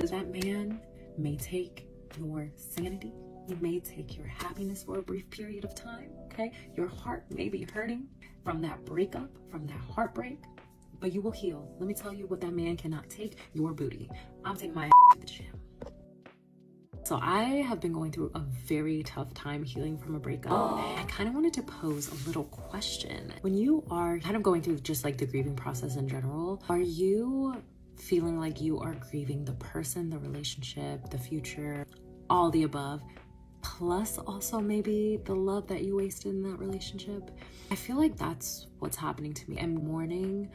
That man may take your sanity. He may take your happiness for a brief period of time, okay? Your heart may be hurting from that breakup, from that heartbreak, but you will heal. Let me tell you what that man cannot take: your booty. I'm taking my ass to the gym. So I have been going through a very tough time healing from a breakup. I kind of wanted to pose a little question. When you are kind of going through just like the grieving process in general, are you feeling like you are grieving the person, the relationship, the future, all the above, plus also maybe the love that you wasted in that relationship? I feel like that's what's happening to me. I'm mourning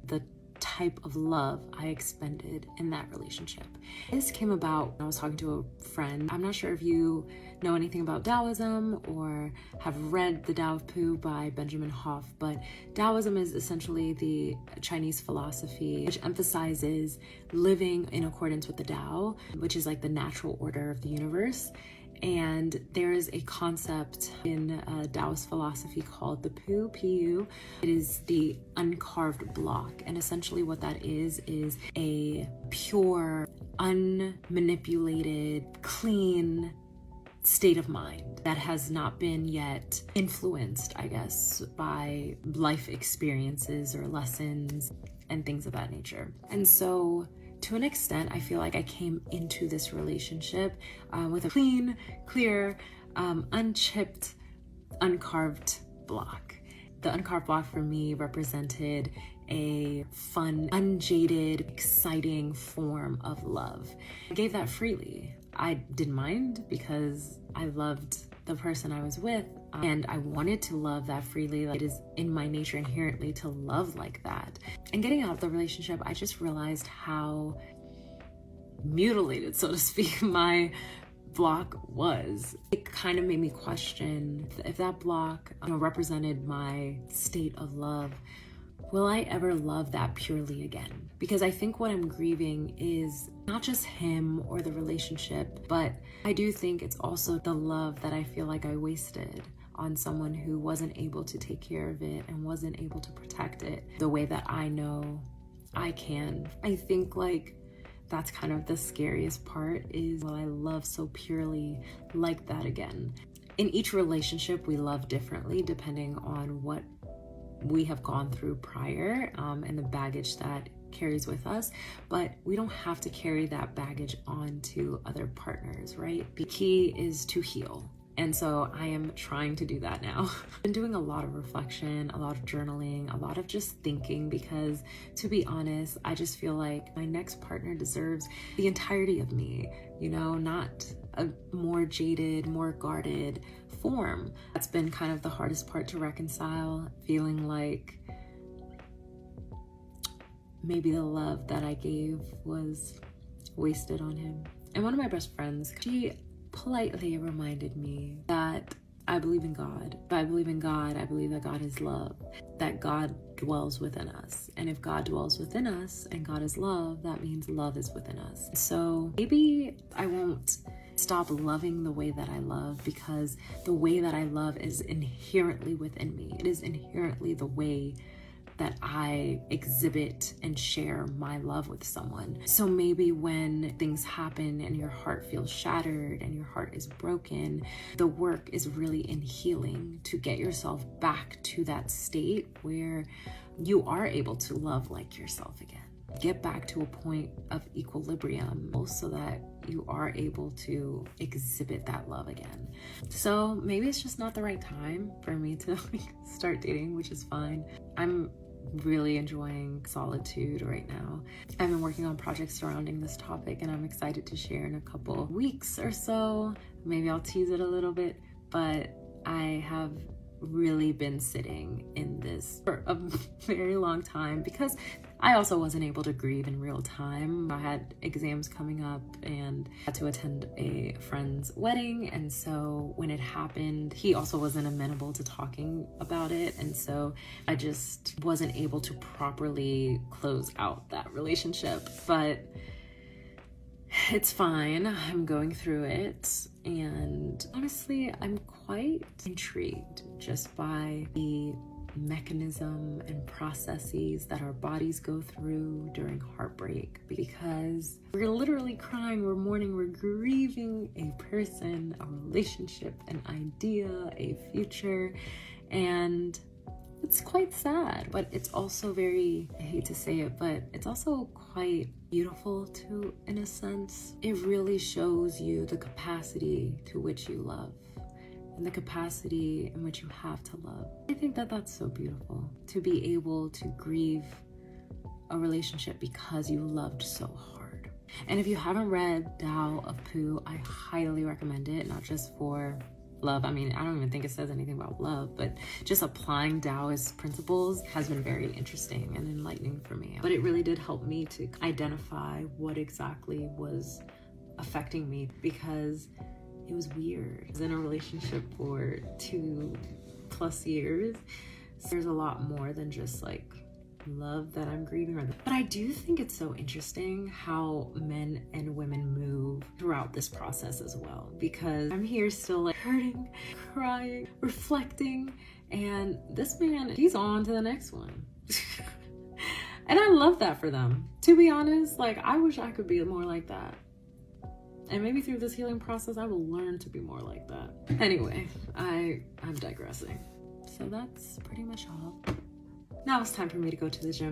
the type of love I expended in that relationship. This came about when I was talking to a friend. I'm not sure if you know anything about Taoism or have read The Tao of Pooh by Benjamin Hoff, but Taoism is essentially the Chinese philosophy which emphasizes living in accordance with the Tao, which is like the natural order of the universe. And there is a concept in Taoist philosophy called the Pooh, P-U. It is the uncarved block. And essentially what that is a pure, unmanipulated, clean state of mind that has not been yet influenced, I guess, by life experiences or lessons and things of that nature. And so to an extent, I feel like I came into this relationship with a clean, clear, unchipped, uncarved block. The uncarved block for me represented a fun, unjaded, exciting form of love. I gave that freely. I didn't mind because I loved the person I was with, and I wanted to love that freely. It is in my nature inherently to love like that. And getting out of the relationship, I just realized how mutilated, so to speak, my block was. It kind of made me question if that block represented my state of love. Will I ever love that purely again? Because I think what I'm grieving is not just him or the relationship, but I do think it's also the love that I feel like I wasted on someone who wasn't able to take care of it and wasn't able to protect it the way that I know I can. I think like that's kind of the scariest part, is will I love so purely like that again? In each relationship, we love differently depending on what we have gone through prior and the baggage that carries with us, but we don't have to carry that baggage on to other partners, right? The key is to heal. And so I am trying to do that now. I've been doing a lot of reflection, a lot of journaling, a lot of just thinking, because to be honest, I just feel like my next partner deserves the entirety of me, you know, not a more jaded, more guarded form. That's been kind of the hardest part to reconcile, feeling like maybe the love that I gave was wasted on him. And one of my best friends, she politely reminded me that I believe in God. If I believe in God, I believe that God is love, that God dwells within us. And if God dwells within us and God is love, that means love is within us. So maybe I won't stop loving the way that I love, because the way that I love is inherently within me. It is inherently the way that I exhibit and share my love with someone. So maybe when things happen and your heart feels shattered and your heart is broken, the work is really in healing to get yourself back to that state where you are able to love like yourself again. Get back to a point of equilibrium so that you are able to exhibit that love again. So maybe it's just not the right time for me to start dating, which is fine. I'm really enjoying solitude right now. I've been working on projects surrounding this topic, and I'm excited to share in a couple weeks or so. Maybe I'll tease it a little bit, but I have really been sitting in this for a very long time because I also wasn't able to grieve in real time. I had exams coming up and had to attend a friend's wedding, and so when it happened, he also wasn't amenable to talking about it, and so I just wasn't able to properly close out that relationship. But it's fine. I'm going through it, and honestly, I'm quite intrigued just by the mechanism and processes that our bodies go through during heartbreak, because we're literally crying, we're mourning, we're grieving a person, a relationship, an idea, a future, and it's quite sad, but it's also very, I hate to say it, but it's also quite beautiful too, in a sense. It really shows you the capacity to which you love and the capacity in which you have to love. I think that that's so beautiful, to be able to grieve a relationship because you loved so hard. And if you haven't read Tao of Pooh, I highly recommend it, not just for love. I mean, I don't even think it says anything about love, but just applying Taoist principles has been very interesting and enlightening for me. But it really did help me to identify what exactly was affecting me, because it was weird. I was in a relationship for 2+ years. So there's a lot more than just like love that I'm grieving. But I do think it's so interesting how men and women move throughout this process as well, because I'm here still like hurting, crying, reflecting, and this man, he's on to the next one. And I love that for them. To be honest, like, I wish I could be more like that. And maybe through this healing process, I will learn to be more like that. Anyway, I'm digressing. So that's pretty much all. Now it's time for me to go to the gym.